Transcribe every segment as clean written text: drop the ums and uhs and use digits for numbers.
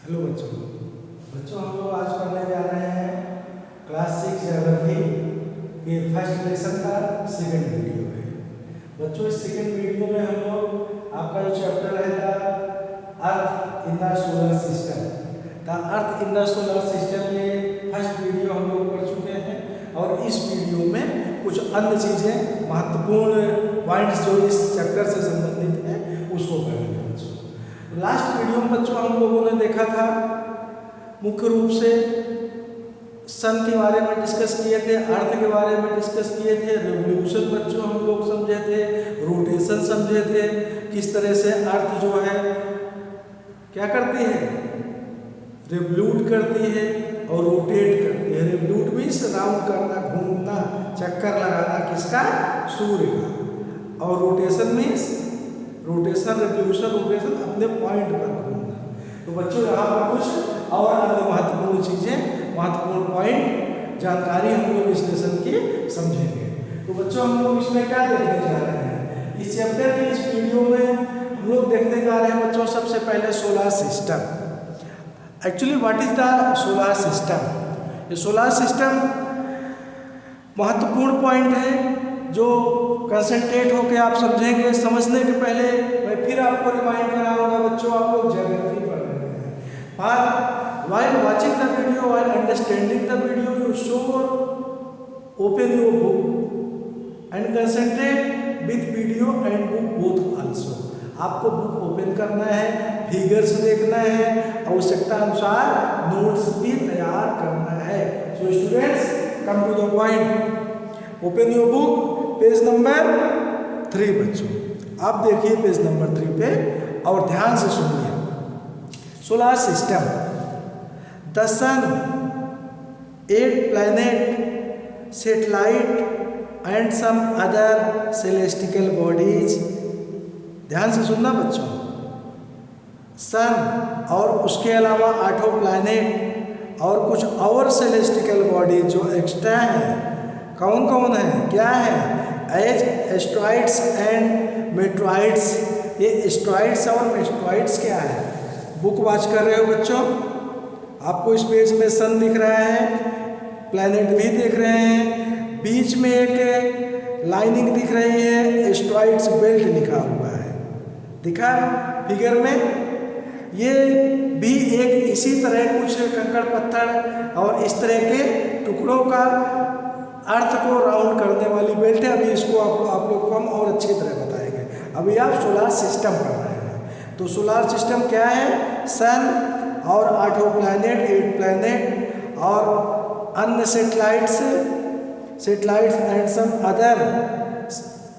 Hello बच्चों हम लोग आज पढ़ने जा रहे हैं क्लास 6 ज्योग्राफी के फर्स्ट लेसन का सेकंड वीडियो है। बच्चों इस सेकंड वीडियो में हम लोग आपका जो चैप्टर रहेगा earth in the solar system, the earth in the solar system ये फर्स्ट वीडियो हम लोग पढ़ चुके हैं और इस वीडियो में कुछ अन्य चीज़ें महत्वपूर्ण पॉइंट्स जो इस चैप्टर से संबंधित हैं उसको करेंगे। लास्ट वीडियो में बच्चों हम लोगों ने देखा था मुख्य रूप से सन के बारे में डिस्कस किए थे, अर्थ के बारे में डिस्कस किए थे, रिवोल्यूशन बच्चों हम लोग समझे थे, रोटेशन समझे थे, किस तरह से अर्थ जो है क्या करती है, रिवोल्यूट करती है और रोटेट करती है। रिवोल्यूट मीन्स राउंड करना, घूमना, चक्कर लगाना किसका, सूर्य का, और rotation means rotation, revolution, rotation अपने पॉइंट पर घूमना। तो बच्चों यहाँ पर कुछ और अन्य महत्वपूर्ण चीज़ें, महत्वपूर्ण पॉइंट जानकारी हम लोग इस लेसन की समझेंगे। तो बच्चों हम लोग इसमें क्या देखने जा रहे हैं, इस चैप्टर के इस वीडियो में हम लोग देखने जा रहे हैं बच्चों सबसे पहले solar system. Actually what is the solar system. ये सोलर सिस्टम महत्वपूर्ण पॉइंट है जो कंसंट्रेट होकर आप समझेंगे। समझने के पहले मैं फिर आपको रिमाइंड कराऊंगा बच्चों, आप लोग ज्योग्राफी पढ़ रहे हैं, पर while watching the video, while understanding the video, you should open your book and concentrate with video and book both also. आपको बुक ओपन करना है, फिगर्स देखना है, आवश्यकता अनुसार नोट्स भी तैयार करना है। So students come to the point, open your book, page number 3 बच्चों। आप देखिए पेज नंबर 3 पे और ध्यान से सुनिए। Solar system, the sun, 8 planet, satellite and some other celestial bodies. ध्यान से सुनना बच्चों। सन और उसके अलावा 8 प्लैनेट और कुछ और सेलेस्टिकल बॉडीज जो एक्स्ट्रा हैं, कौन कौन है, क्या है, एज एस्ट्रॉइड्स एंड मेट्रॉइड्स। ये एस्ट्रॉइड्स और मेट्रॉइड्स क्या है, बुक वॉच कर रहे हो बच्चों, आपको इस पेज में सन दिख रहा है, प्लैनेट भी दिख रहे हैं, बीच में एक लाइनिंग दिख रही है, एस्ट्रॉइड्स बेल्ट लिखा हुआ है, दिखा फिगर में। ये भी एक इसी तरह कुछ कंकड़ पत्थर और इस तरह के टुकड़ों का अर्थ को राउंड करने वाली बेल्ट है। अभी इसको आप लोग को हम और अच्छी तरह बताएंगे। अभी आप सोलर सिस्टम पढ़ रहे हैं, तो सोलर सिस्टम क्या है, सन और 8 प्लैनेट, 8 प्लैनेट और अन्य satellites and some other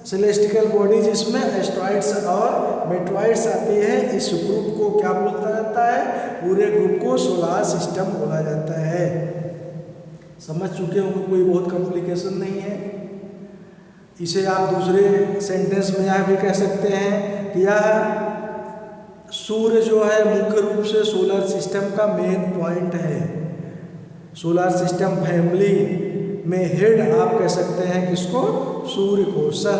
celestial bodies, इसमें एस्ट्रॉइड्स और मेट्रॉइड्स आती है। इस ग्रुप को क्या बोलता जाता है, पूरे ग्रुप को सोलर सिस्टम बोला जाता है। समझ चुके होंगे, कोई बहुत कॉम्प्लिकेशन नहीं है। इसे आप दूसरे सेंटेंस में यह भी कह सकते हैं कि यह सूर्य जो है मुख्य रूप से सोलर सिस्टम का मेन पॉइंट है। सोलर सिस्टम फैमिली में हेड आप कह सकते हैं किसको, सूर्य को, sun,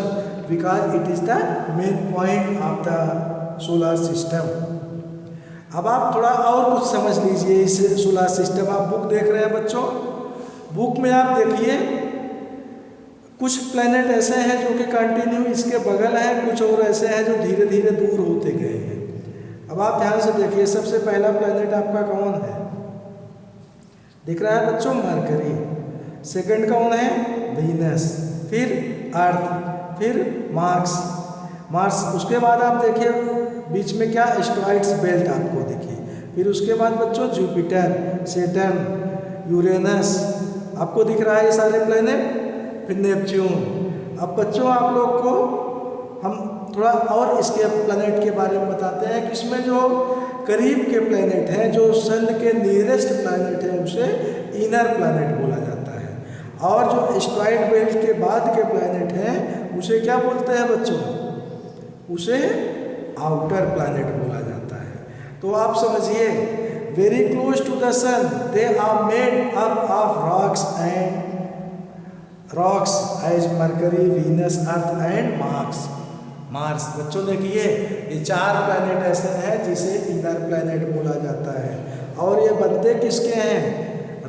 because it is the main point of the solar system. अब आप थोड़ा और कुछ समझ लीजिए इस सोलर सिस्टम। आप बुक देख रहे हैं बच्चों, बुक में आप देखिए कुछ प्लैनेट ऐसे हैं जो कि कंटिन्यू इसके बगल हैं, कुछ और ऐसे हैं जो धीरे धीरे दूर होते गए हैं। अब आप ध्यान से देखिए, सबसे पहला प्लैनेट आपका कौन है, दिख रहा है बच्चों, मरकरी। सेकंड कौन है, वीनस, फिर अर्थ, फिर मार्स। उसके बाद आप देखिए बीच में क्या, एस्ट्रॉइड्स बेल्ट आपको दिखी। फिर उसके बाद बच्चों जुपिटर, सैटर्न, यूरेनस आपको दिख रहा है, ये सारे प्लैनेट। फिर नेपच्यून। अब बच्चों आप लोग को हम थोड़ा और इसके प्लैनेट के बारे में बताते हैं कि इसमें जो करीब के प्लैनेट हैं, जो सन के नियरेस्ट प्लैनेट है, उसे इनर प्लैनेट बोला जाता है, और जो एस्ट्रॉइड बेल्ट के बाद के प्लैनेट हैं उसे क्या बोलते हैं बच्चों, उसे आउटर प्लैनेट बोला जाता है। तो आप समझिए, very close to the sun, they are made up of rocks as Mercury, Venus, Earth and Mars. बच्चों देखिए ये 4 प्लैनेट ऐसे हैं जिसे इनर प्लैनेट बोला जाता है। और ये बनते किसके हैं?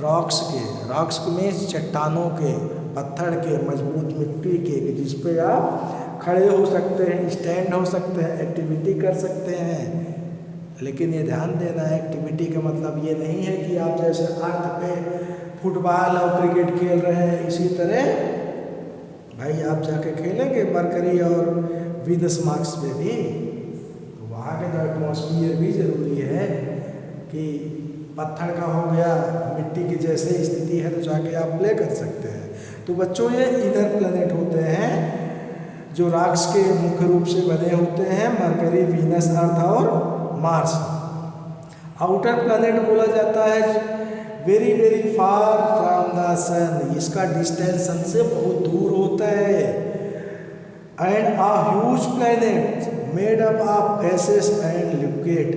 रॉक्स के। रॉक्स में चट्टानों के, पत्थर के, मजबूत मिट्टी के, जिस पे आप खड़े हो सकते हैं, स्टैंड हो सकते हैं, एक्टिविटी कर सकते हैं। लेकिन ये ध्यान देना है, एक्टिविटी का मतलब ये नहीं है कि आप जैसे अर्थ पे फुटबॉल और क्रिकेट खेल रहे हैं इसी तरह भाई आप जाके खेलेंगे मरकरी और वीनस मार्स पे भी, तो वहाँ के जो एटमॉस्फेयर भी ज़रूरी है कि पत्थर का हो गया, मिट्टी की जैसे स्थिति है तो जाके आप प्ले कर सकते हैं। तो बच्चों ये इनर प्लैनेट होते हैं जो रॉक्स के मुख्य रूप से बने होते हैं, मरकरी, वीनस, अर्थ और मार्स। आउटर प्लैनेट बोला जाता है very very far from the sun, इसका डिस्टेंस सन से बहुत दूर होता है। And a huge planet made up of gases and liquid,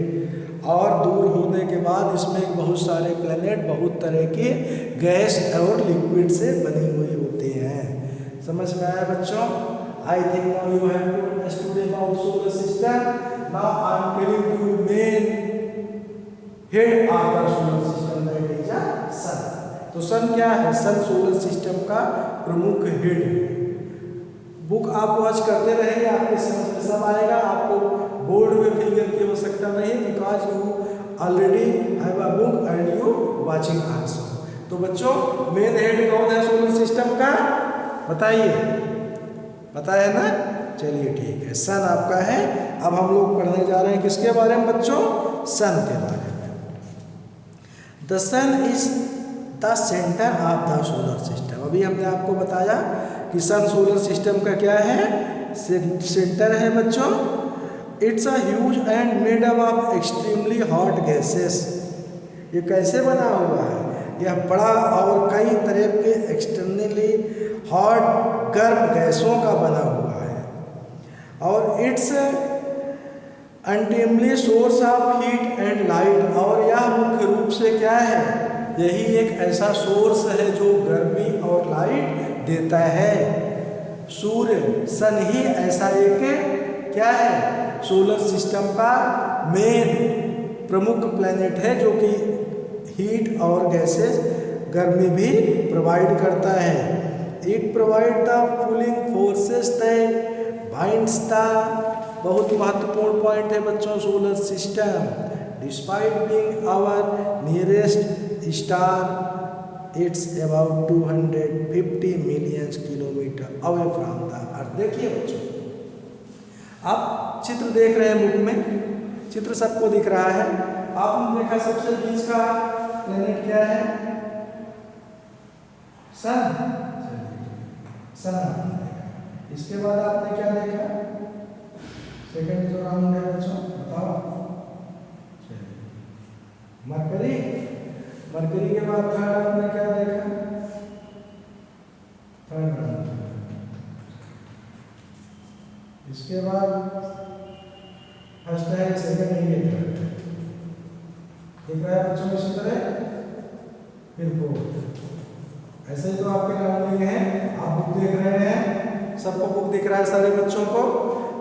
और दूर होने के बाद इसमें बहुत सारे प्लैनेट बहुत तरह के गैस और लिक्विड से बनी हुई होती हैं। समझ में आया बच्चों? I think now you have to understood about solar system. Now I am telling you main head of the solar system, that is a sun. तो सन क्या है? सन सोलर सिस्टम का प्रमुख हेड है। बुक आप watch करते रहेंगे, आपके समझ में सब आएगा। आपको बोर्ड में फिगर की आवश्यकता नहीं, because you already have a book and you watching also. तो बच्चों मेन हेड कौन है सोलर सिस्टम का? बताइए, पता है ना? चलिए ठीक है, सन आपका है। अब हम लोग पढ़ने जा रहे हैं किसके बारे में बच्चों? सन के बारे में। The sun is the centre of the solar system. अभी हमने आपको बताया कि सन सोलर सिस्टम का क्या है? सेंटर है बच्चों। It's a huge and made up of extremely hot gases. ये कैसे बना हुआ है? यह बड़ा और कई तरह के एक्सटर्नली हॉट गर्म गैसों का बना हुआ है, और it's ultimately source of heat and light. और यह मुख्य रूप से क्या है? यही एक ऐसा सोर्स है जो गर्मी और लाइट देता है। सूर्य, सन ही ऐसा एक क्या है? सोलर सिस्टम का मेन प्रमुख प्लैनेट है जो कि हीट और गैसेस, गर्मी भी प्रोवाइड करता है। It provide the cooling forces that binds the, बहुत महत्वपूर्ण पॉइंट है बच्चों solar system. Despite being our nearest star, it's about 250 million kilometre away from the Earth. देखिए बच्चों, आप चित्र देख रहे हैं बुक में, चित्र सबको दिख रहा है। आपने देखा सबसे बीच का प्लैनेट क्या है? सन। सन आपने देखा। इसके बाद आपने क्या देखा? सेकंड जो राउंड है बच्चों, बताओ। मरकरी। मरकरी के बाद थर्ड आपने क्या देखा? Third round. इसके बाद फर्स्ट है, सेकंड है, ये थर्ड दिख रहा है बच्चों इसी तरह। फिर फोर्थ। ऐसे ही तो आपके राउंडिंग है, आप बुक देख रहे हैं, सबको बुक दिख रहा है सारे बच्चों को।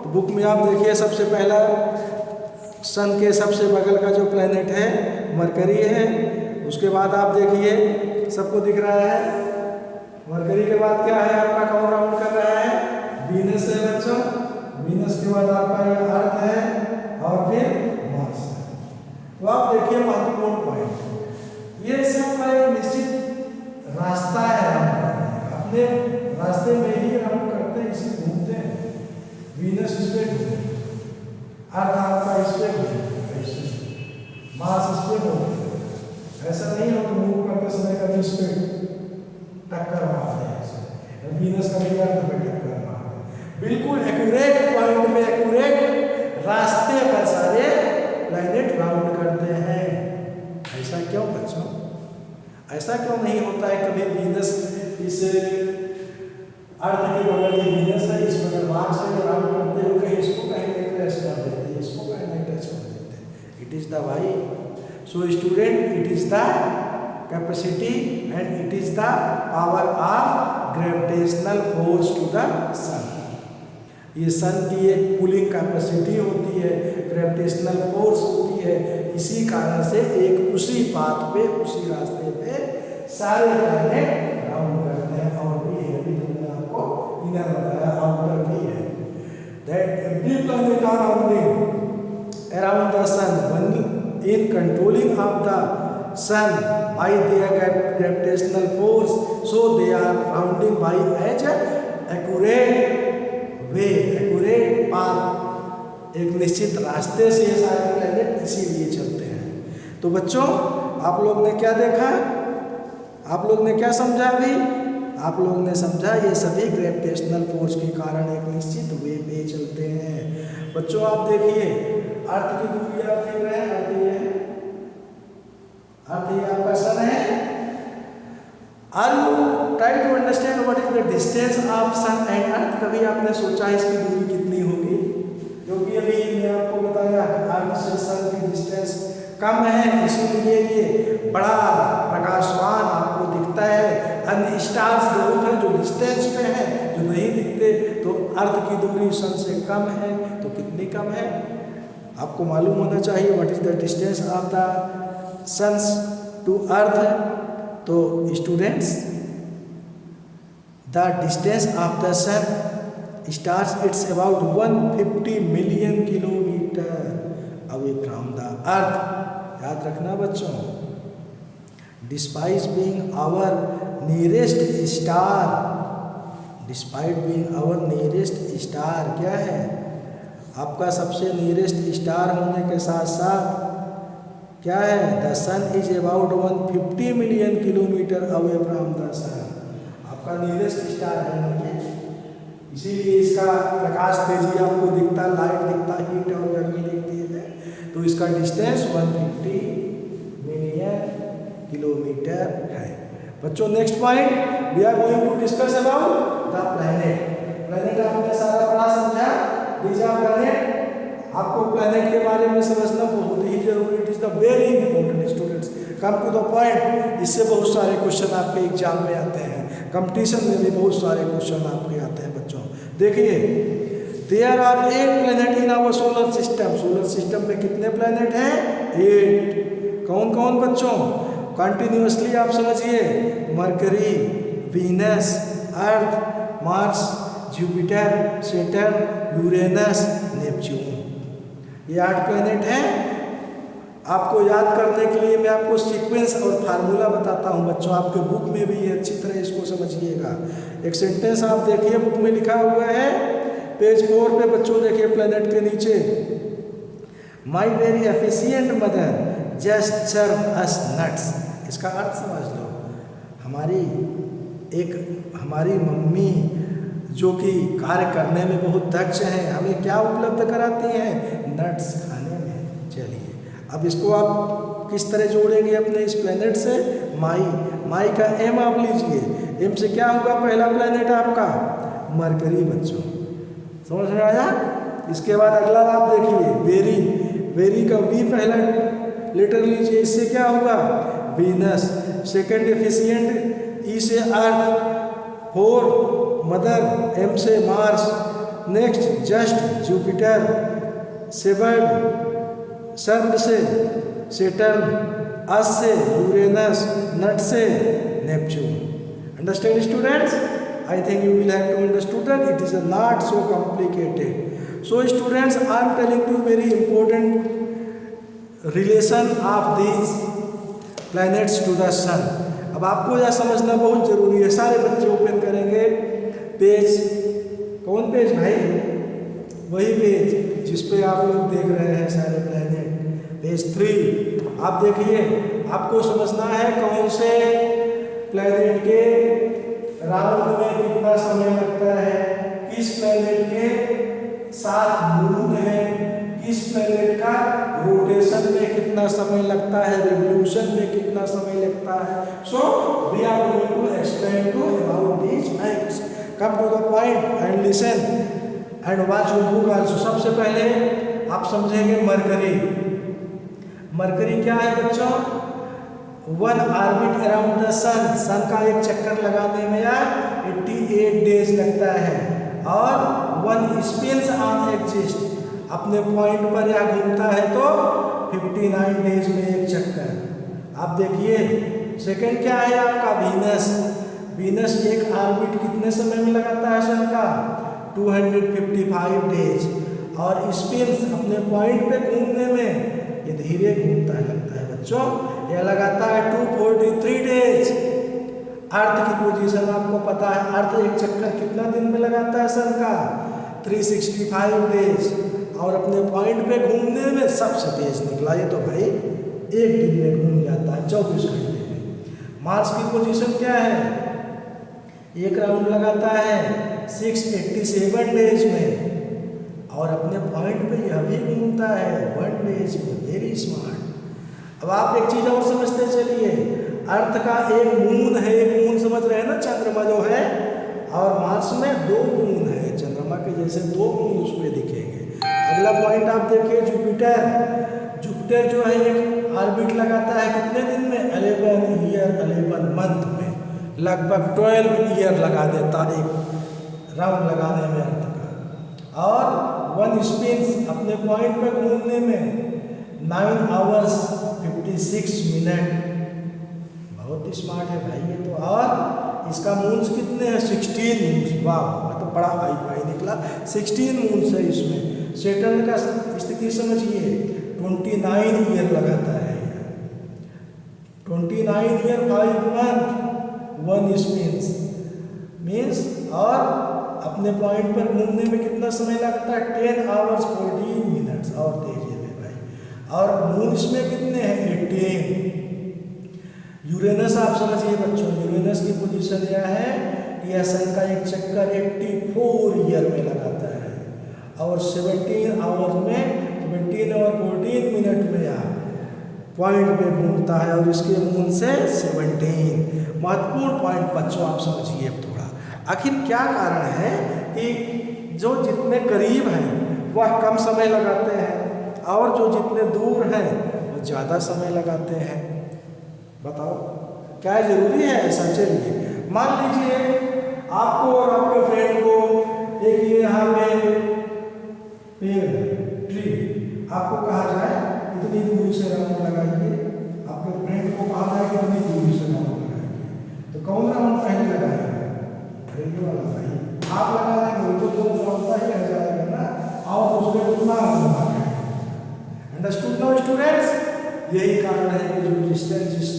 तो बुक में आप देखिए सबसे पहला सन के सबसे बगल का जो प्लैनेट है मरकरी है। उसके बाद आप देखिए सबको दिख रहा है, मरकरी के बाद क्या है आपका? कौन राउंड कर रहा है? वीनस है बच्चों। वीनस के बाद आपका ये अर्थ है और फिर मार्स है। तो आप देखिए महत्वपूर्ण पॉइंट, ये सब का एक निश्चित रास्ता है, अपने रास्ते में ही हम करते हैं, इसे घूमते हैं। वीनस इस पे घूमते, अर्थ आपका इस पे घूमते, मार्स इस पे घूमते। ऐसा नहीं है कि मूव करते समय कभी इस पे टक्कर मारते हैं, वीनस का भी अर्थ पे टक्कर मारते हैं। बिल्कुल एक्यूरेट पॉइंट में, एक्यूरेट रास्ते पर सारे प्लैनेट राउंड करते हैं। ऐसा क्यों बच्चों? ऐसा क्यों नहीं होता है कभी वीनस इस अर्थ के बगल में वीनस है, इस बगल मार्स है, राउंड करते हुए कहीं इसको कहीं नहीं टच कर देते, इसको कहीं नहीं टच कर देते। It is the why. So student, it is the capacity and it is the power of gravitational force to the sun. ये सन की एक पुलिंग कैपेसिटी होती है, ग्रेविटेशनल फोर्स होती है, इसी कारण से एक उसी पाथ पे, उसी रास्ते पे सारे प्लैनेट राउंड करते हैं। और भी है, अभी मैंने आपको इनर बताया, आउटर भी है। That every planet are rounding around the sun in controlling of the sun by their gravitational force, so they are rounding by as accurate way, accurate path, एक निश्चित रास्ते से ये सारे प्लैनेट इसीलिए चलते हैं। तो बच्चों, आप लोग ने क्या देखा, आप लोग ने क्या समझा? अभी आप लोग ने समझा ये सभी ग्रेविटेशनल फोर्स के कारण एक निश्चित वे पे चलते हैं। बच्चों आप देखिए, अर्थ की दूरी आप देख रहे हैं, अर्थ ये आपका सन है। Are you try to understand what is the distance of sun and Earth? कभी आपने सोचा इसकी दूरी कितनी होगी? क्योंकि अभी मैं आपको बताया अर्थ से सन की डिस्टेंस कम है, इसीलिए ये बड़ा प्रकाशवान आपको दिखता है। अन्य स्टार्स बहुत हैं जो डिस्टेंस पे हैं, जो नहीं दिखते। तो अर्थ की दूरी सन से कम है, तो कितनी कम है आपको मालूम होना चाहिए। What is the distance of the suns to earth? तो students, the distance of the sun stars it's about 150 million kilometre away from the earth. याद रखना बच्चों, despite being our nearest star, despite being our nearest star क्या है? आपका सबसे nearest star होने के साथ साथ क्या है? The sun is about 150 million kilometre away from the sun. आपका नियरेस्ट स्टार है नहीं, इसीलिए इसका प्रकाश तेजी आपको दिखता, लाइट दिखता, हीट और गर्मी दिखती है। तो इसका डिस्टेंस 150 मिलियन किलोमीटर है। बच्चों next point we are going to discuss about the planet. Planet आपने सारा बड़ा समझा। These are planet. आपको प्लैनेट के बारे में समझना बहुत ही जरूरी। It is the very important students. Come to the point. इससे बहुत सारे क्वेश्चन आपके एग्जाम में आते हैं, कंपटीशन में भी बहुत सारे क्वेश्चन आपके आते हैं बच्चों। देखिए, there are 8 planet in our solar system. Solar system में कितने प्लैनेट हैं? 8। कौन कौन बच्चों? कंटिन्यूअसली आप समझिए, Mercury, Venus, Earth, Mars, Jupiter, Saturn, Uranus, Neptune. ये 8 प्लैनेट हैं। आपको याद करने के लिए मैं आपको सीक्वेंस और फार्मूला बताता हूँ बच्चों। आपके बुक में भी अच्छी तरह इसको समझिएगा। एक सेंटेंस आप देखिए, बुक में लिखा हुआ है पेज 4 पे बच्चों। देखिए प्लैनेट के नीचे, my very efficient mother just serve us nuts. इसका अर्थ समझ लो, हमारी मम्मी जो कि कार्य करने में बहुत दक्ष हैं, हमें क्या उपलब्ध कराती हैं? नट्स खाने में। चलिए अब इसको आप किस तरह जोड़ेंगे अपने इस प्लैनेट से? माई का एम आप लीजिए। एम से क्या होगा? पहला प्लैनेट आपका मरकरी बच्चों, समझ में आया? इसके बाद अगला आप देखिए, वेरी का वी पहला लेटर लीजिए, इससे क्या होगा? वीनस। सेकंड एफिशिएंट, ई से अर्थ। 4 मदर, एम से मार्स। Next just, Jupiter. 7 सर्व से सैटर्न। अस से यूरेनस। नट से Neptune. Understand students? I think you will have to understand that it is not so complicated. So students, I am telling you very important relation of these planets to the sun. अब आपको यह समझना बहुत जरूरी है। सारे बच्चे open करेंगे पेज, कौन पेज भाई? वही पेज जिस पे आप लोग देख रहे हैं सारे प्लैनेट, पेज 3। आप देखिए, आपको समझना है कौन से प्लैनेट के राउंड में कितना समय लगता है, किस प्लैनेट के साथ मून है, किस प्लैनेट का रोटेशन में कितना समय लगता है, रिवोल्यूशन में कितना समय लगता है। So we are going to explain to about these facts. Come to the point and listen and watch your book also. सबसे पहले आप समझेंगे मरकरी। मरकरी क्या है बच्चों? 1 ऑर्बिट अराउंड द सन। सन का एक चक्कर लगाने में 88 डेज लगता है। और 1 स्पिन्स ऑन एक्सिस, अपने पॉइंट पर यह घूमता है तो 59 डेज में एक चक्कर। आप देखिए सेकंड क्या है आपका वीनस। वीनस एक ऑर्बिट कितने समय में लगाता है सन का? 255 डेज। और स्पिन्स अपने पॉइंट पे घूमने में ये धीरे घूमता है लगता है बच्चों, यह लगाता है 243 डेज। अर्थ की पोजीशन आपको पता है, अर्थ एक चक्कर कितना दिन में लगाता है सन का? 365 डेज। और अपने पॉइंट पे घूमने में सबसे तेज निकला ये तो भाई एक दिन में घूम जाता है 24 घंटे में। मार्स की पोजीशन क्या है? एक राउंड लगाता है 687 डेज में और अपने पॉइंट पे यह भी घूमता है 1 डेज में। Very smart. अब आप एक चीज और समझते चलिए, अर्थ का एक मून है, एक मून समझ रहे हैं ना, चंद्रमा जो है, और मार्स में 2 मून है, चंद्रमा के जैसे 2 मून उसमें दिखेंगे। अगला पॉइंट आप देखिए जुपिटर। जुपिटर जो है एक ऑर्बिट लगाता है कितने दिन में? 11 ईयर 11 मंथ में, लगभग 12 ईयर लगा देता एक राउंड लगाने में अर्थ का। और 1 स्पिन्स अपने पॉइंट पे घूमने में 9 आवर्स 56 मिनट। बहुत स्मार्ट है भाई ये तो। और इसका मून्स कितने हैं? 16 मून्स। वाह, तो बड़ा हाई फाई निकला। 16 मून्स है इसमें। सैटर्न का स्थिति समझिए, 29 ईयर लगाता है, 29 ईयर 5 मंथ 1 स्पिन्स मीन्स। और अपने पॉइंट पर घूमने में कितना समय लगता है? 10 आवर्स 14 मिनट्स। और तेज है भाई। और मून इसमें कितने हैं? 18। यूरेनस आप समझिए बच्चों, यूरेनस की पोजीशन यह है कि यह सन का एक चक्कर 84 ईयर में लगाता है और 17 आवर्स में 17 और 14 मिनट में यह पॉइंट पे घूमता है। और इसके मून से 17। महत्वपूर्ण पॉइंट बच्चों आप समझिए थोड़ा। आखिर क्या कारण है कि जो जितने करीब हैं वह कम समय लगाते हैं और जो जितने दूर हैं वो ज़्यादा समय लगाते हैं? बताओ क्या जरूरी है ऐसा? चलिए मान लीजिए आपको और आपके फ्रेंड को एक ये यहाँ पे पेड़ ट्री, आपको कहा जाए इतनी दूरी से राउंड लगाइए, आपके फ्रेंड को कहा जाए कि इतनी दूरी से राउंड लगाइए, तो कौन राउंड पहले लगाएगा? पहले वाला भाई। आप लगा देंगे तो दो राउंड ही रह जाएगा ना, और उसमें उतना अंडरस्टूड नो स्टूडेंट्स? यही कारण है कि जो डिस्टेंस जिस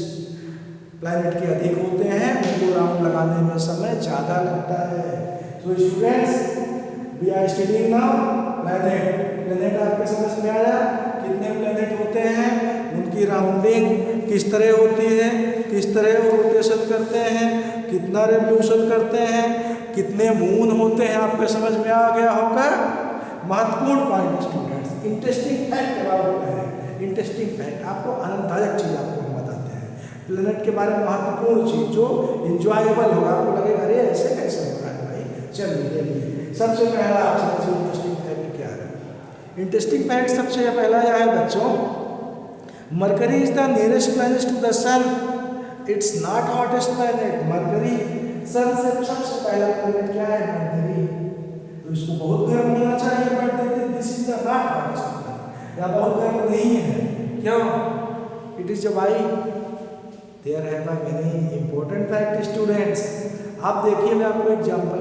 प्लैनेट के अधिक होते हैं उनको राउंड लगाने में समय ज़्यादा लगता है। तो students we are studying now planet. Planet आपके समझ में आया? कितने प्लैनेट होते हैं, उनकी राउंडिंग किस तरह होती है, किस तरह वो रोटेशन करते हैं, कितना रेवोल्यूशन करते हैं, कितने मून होते हैं, आपके समझ में आ गया होगा। महत्वपूर्ण point students, interesting fact about planet. Interesting fact आपको आनंददायक चीज़ आपको हम बताते हैं प्लैनेट के बारे में। महत्वपूर्ण चीज़ जो इंजॉयबल होगा, आपको लगेगा अरे ऐसे कैसे हो रहा है भाई। चलिए सबसे पहला आपसे इंटरेस्टिंग फैक्ट क्या है? इंटरेस्टिंग फैक्ट सबसे पहला यह है बच्चों, Mercury is the nearest planet to the sun, it's not hottest planet. Mercury sun से सबसे पहला प्लैनेट क्या है? मरकरी। तो इसको बहुत गर्म होना चाहिए, but this is the not hottest planet, या बहुत गर्म नहीं है। क्यों? It is why there have a very important fact students. आप देखिए मैं आपको एग्जांपल